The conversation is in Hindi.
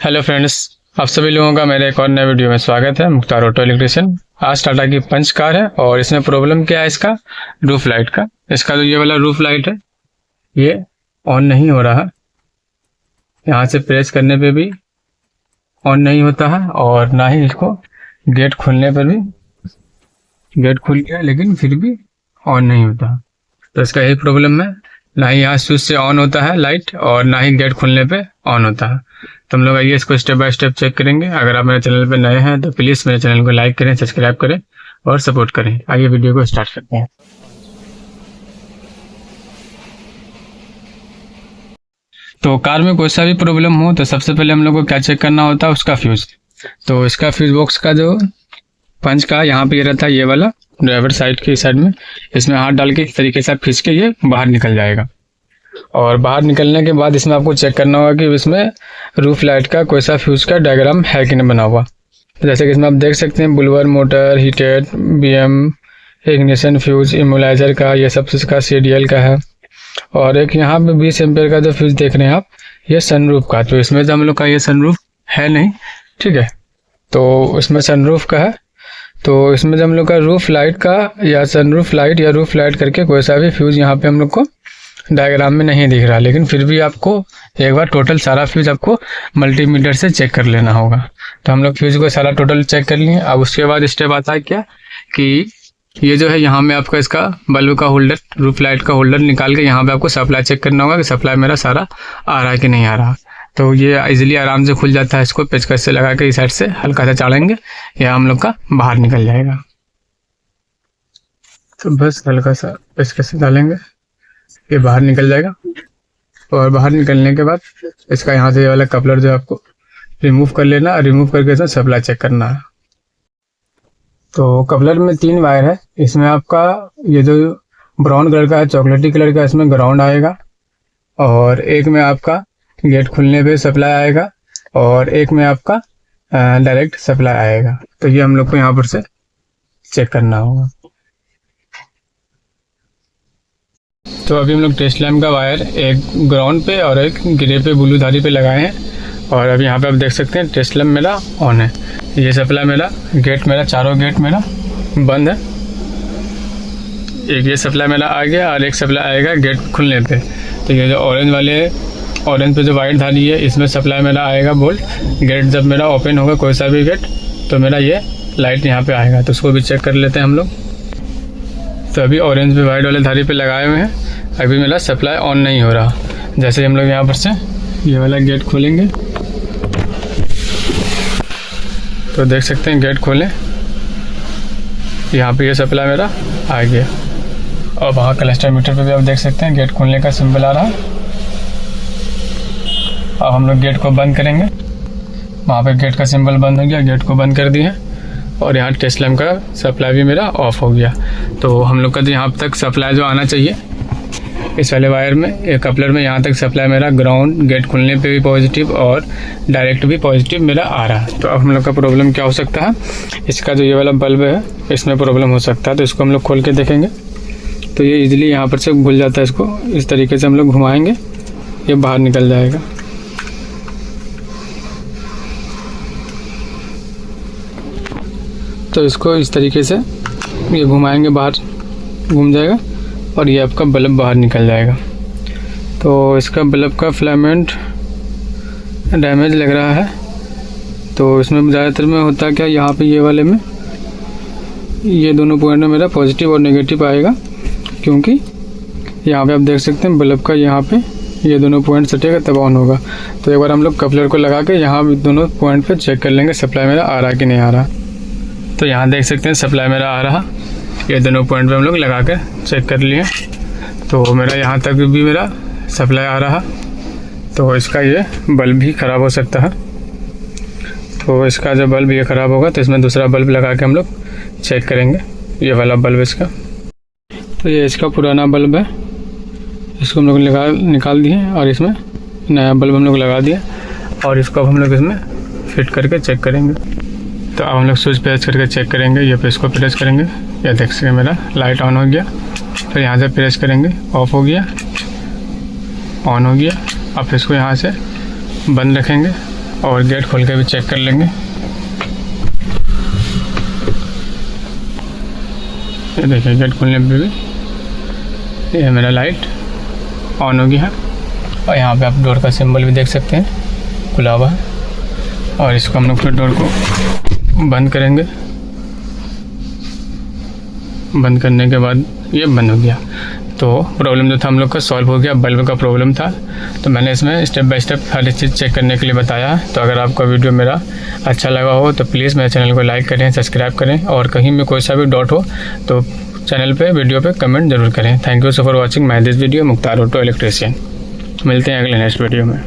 हेलो फ्रेंड्स, आप सभी लोगों का मेरे एक और नए वीडियो में स्वागत है। Mukhtar auto electrician. आज टाटा की पंच कार है और इसमें प्रॉब्लम क्या है, इसका रूफ लाइट का। इसका जो ये वाला रूफ लाइट है ये ऑन नहीं हो रहा। यहाँ से प्रेस करने पे भी ऑन नहीं होता है और ना ही इसको गेट खोलने पर भी, गेट खुल गया लेकिन फिर भी ऑन नहीं होता। तो इसका यही प्रॉब्लम है, ना ही यहाँ स्विच से ऑन होता है लाइट और ना ही गेट खुलने पे ऑन होता है। तो हम लोग आइए इसको स्टेप बाय स्टेप चेक करेंगे। अगर आप मेरे चैनल पे नए हैं तो प्लीज़ मेरे चैनल को लाइक करें, सब्सक्राइब करें और सपोर्ट करें। आइए वीडियो को स्टार्ट करते हैं। तो कार में कोई सा भी प्रॉब्लम हो तो सबसे पहले हम लोग को क्या चेक करना होता है, उसका फ्यूज़। तो इसका फ्यूज़ बॉक्स का जो पंच का यहाँ पे ये रहता है, ये वाला ड्राइवर साइड की साइड में, इसमें हाथ डाल के इस तरीके से खींच के ये बाहर निकल जाएगा। और बाहर निकलने के बाद इसमें आपको चेक करना होगा कि इसमें रूफ लाइट का कोई सा फ्यूज़ का डायग्राम है कि नहीं बना हुआ। जैसे कि इसमें आप देख सकते हैं blower, motor, heated, BM, ignition fuse, immobiliser का, ये सब इसका सीडीएल का है। और एक यहाँ पे 20 एम्पेयर का जो फ्यूज़ देख रहे हैं आप, ये सनरूफ का। तो इसमें तो हम लोग का ये सनरूफ है नहीं, ठीक है। तो इसमें सनरूफ का है, तो इसमें जब हम लोग का रूफ लाइट का या सनरूफ लाइट या रूफ लाइट करके कोई सा भी फ्यूज़ यहाँ पे हम लोग को डायग्राम में नहीं दिख रहा। लेकिन फिर भी आपको एक बार टोटल सारा फ्यूज़ आपको मल्टीमीटर से चेक कर लेना होगा। तो हम लोग फ्यूज़ को सारा टोटल चेक कर लिए। अब उसके बाद स्टेप आता है क्या कि ये जो है यहाँ में आपका इसका बल्ब का होल्डर, रूफ लाइट का होल्डर निकाल के यहाँ पे आपको सप्लाई चेक करना होगा कि सप्लाई मेरा सारा आ रहा है कि नहीं आ रहा। तो ये इजीली आराम से खुल जाता है। इसको पेचकस से लगा के इस साइड से हल्का सा चाड़ेंगे, या हम लोग का बाहर निकल जाएगा। तो बस हल्का सा पेचकस से डालेंगे, ये बाहर निकल जाएगा। और बाहर निकलने के बाद इसका यहाँ से ये वाला कपलर जो आपको रिमूव कर लेना, रिमूव करके इसमें सप्लाई चेक करना है। तो कपलर में 3 वायर है। इसमें आपका ये जो ब्राउन कलर का है, चॉकलेटी कलर का, इसमें ग्राउंड आएगा। और एक में आपका गेट खुलने पे सप्लाई आएगा और एक में आपका डायरेक्ट सप्लाई आएगा। तो ये हम लोग को यहाँ पर से चेक करना होगा। तो अभी हम लोग टेस्ट लैम्प का वायर एक ग्राउंड पे और एक ग्रे पे ब्लू धारी पे लगाए हैं। और अभी यहाँ पे आप देख सकते हैं टेस्ट लैम्प मेरा ऑन है। ये सप्लाई मेरा, गेट मेरा, चारों गेट मेरा बंद है। एक ये सप्लाई मेरा आ गया और एक सप्लाई आएगा गेट खुलने पे। तो ये जो ऑरेंज पे जो वाइट धारी है, इसमें सप्लाई मेरा आएगा वोल्ट। गेट जब मेरा ओपन होगा कोई सा भी गेट, तो मेरा ये लाइट यहाँ पे आएगा। तो उसको भी चेक कर लेते हैं हम लोग। तो अभी ऑरेंज पे वाइट वाले धारी पे लगाए हुए हैं, अभी मेरा सप्लाई ऑन नहीं हो रहा। जैसे हम लोग यहाँ पर से ये वाला गेट खोलेंगे तो देख सकते हैं गेट खोलें, यहाँ पे ये सप्लाई मेरा आ गया। और वहाँ क्लस्टर मीटर पे भी आप देख सकते हैं गेट खोलने का सिंबल आ रहा है। अब हम लोग गेट को बंद करेंगे। वहाँ पे गेट का सिंबल बंद हो गया, गेट को बंद कर दिए। और यहाँ टेस्ट लैम्प का सप्लाई भी मेरा ऑफ हो गया। तो हम लोग का जो यहाँ तक सप्लाई जो आना चाहिए इस वाले वायर में, एक कपलर में, यहाँ तक सप्लाई मेरा ग्राउंड, गेट खुलने पे भी पॉजिटिव और डायरेक्ट भी पॉजिटिव मेरा आ रहा है। तो अब हम लोग का प्रॉब्लम क्या हो सकता है, इसका जो ये वाला बल्ब है इसमें प्रॉब्लम हो सकता है। तो इसको हम लोग खोल के देखेंगे तो ये इजीली यहाँ पर से खुल जाता है। इसको इस तरीके से हम लोग घुमाएंगे, ये बाहर निकल जाएगा। तो इसको इस तरीके से ये घुमाएंगे, बाहर घूम जाएगा और ये आपका बल्ब बाहर निकल जाएगा। तो इसका बल्ब का फिलामेंट डैमेज लग रहा है। तो इसमें ज़्यादातर में होता क्या, यहाँ पे ये वाले में ये दोनों पॉइंट में मेरा पॉजिटिव और नेगेटिव आएगा, क्योंकि यहाँ पे आप देख सकते हैं बल्ब का यहाँ पे ये दोनों पॉइंट सटेगा तब ऑन होगा। तो एक बार हम लोग कपलर को लगा के यहाँ दोनों पॉइंट पे चेक कर लेंगे सप्लाई मेरा आ रहा कि नहीं आ रहा। तो यहाँ देख सकते हैं सप्लाई मेरा आ रहा, ये दोनों पॉइंट पे हम लोग लगा कर चेक कर लिए। तो मेरा यहाँ तक भी मेरा सप्लाई आ रहा। तो इसका ये बल्ब भी ख़राब हो सकता है। तो इसका जब बल्ब ये ख़राब होगा तो इसमें दूसरा बल्ब लगा के हम लोग चेक करेंगे, ये वाला बल्ब इसका। तो ये इसका पुराना बल्ब है, इसको हम लोग निकाल दिए और इसमें नया बल्ब हम लोग लगा दिया। और इसको अब हम लोग इसमें फिट करके चेक करेंगे। तो अब हम लोग स्विच प्रेस करके चेक करेंगे। ये पे इसको प्रेस करेंगे, ये देख सकते मेरा लाइट ऑन हो गया। तो यहाँ से प्रेस करेंगे, ऑफ हो गया, ऑन हो गया। अब इसको यहाँ से बंद रखेंगे और गेट खोल के भी चेक कर लेंगे। ये देखिए गेट खोलने पे भी ये मेरा लाइट ऑन हो गया है। और यहाँ पे आप डोर का सिंबल भी देख सकते हैं, खुला हुआ है। और इसको हम लोग फिर डोर को बंद करेंगे। बंद करने के बाद ये बंद हो गया। तो प्रॉब्लम जो था हम लोग का सॉल्व हो गया। बल्ब का प्रॉब्लम था, तो मैंने इसमें स्टेप बाय स्टेप हर चीज़ चेक करने के लिए बताया है। तो अगर आपका वीडियो मेरा अच्छा लगा हो तो प्लीज़ मेरे चैनल को लाइक करें, सब्सक्राइब करें, और कहीं भी कोई सा भी डाउट हो तो चैनल पे वीडियो पे कमेंट जरूर करें। Thank you so for watching my this video, Mukhtar auto electrician. मिलते हैं अगले नेक्स्ट वीडियो में।